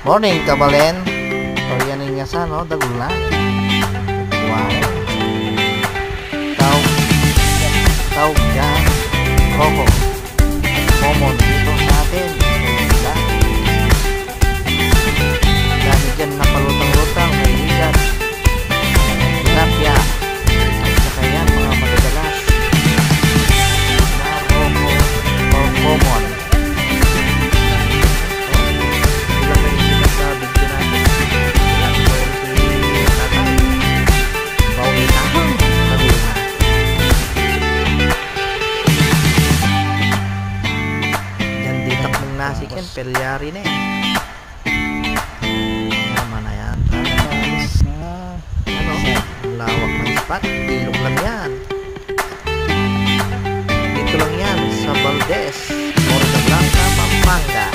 Morning, kabalen. O yan nga sa, no? Dagula. Wow. Tawag dyan. Coco. Common dito sa atin. Diba? Dami dyan napalutang-lutang. May higat. Tilapia. At saka yan, mga magagalas. Na Coco. Or common. Nasikin, pelyari na eh. Yaman na yan. Ano? Lawak ng spot. Ilog lang yan. Dito lang yan sa Valdez, Borda Blanca, Pampanga.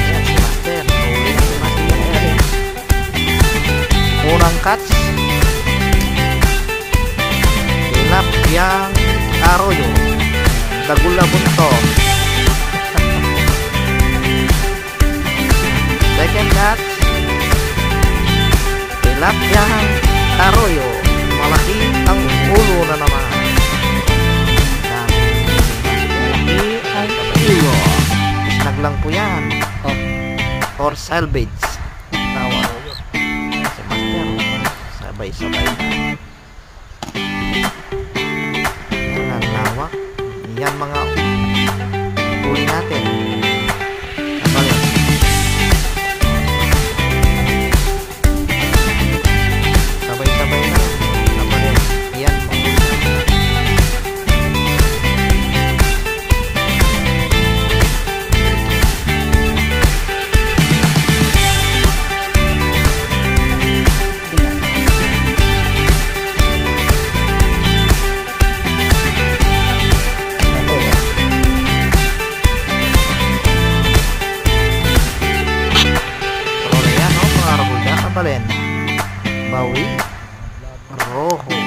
Yan si Master. Huli na si Master. Unang catch. Tilapiyang Arroyo. Dagula bunto. Second catch. Tilapiyang Arroyo. Malaki ang ulo na naman. Malaki ang ulo. Naglang po yan. Or salvage. Tawa. Si Master. Sabay-sabay. Ang lawak. Yan mga huli natin. Balik. Sabay-sabay na. Balik. Yan mga balen, bawi, rojo,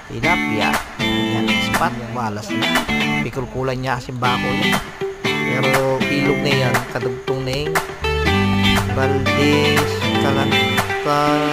tilapia, yan, spot, malas na. Pikulkulan niya kasi bako yan. Pero ilog na yan, kadugtong na yung Valdez, Calanta,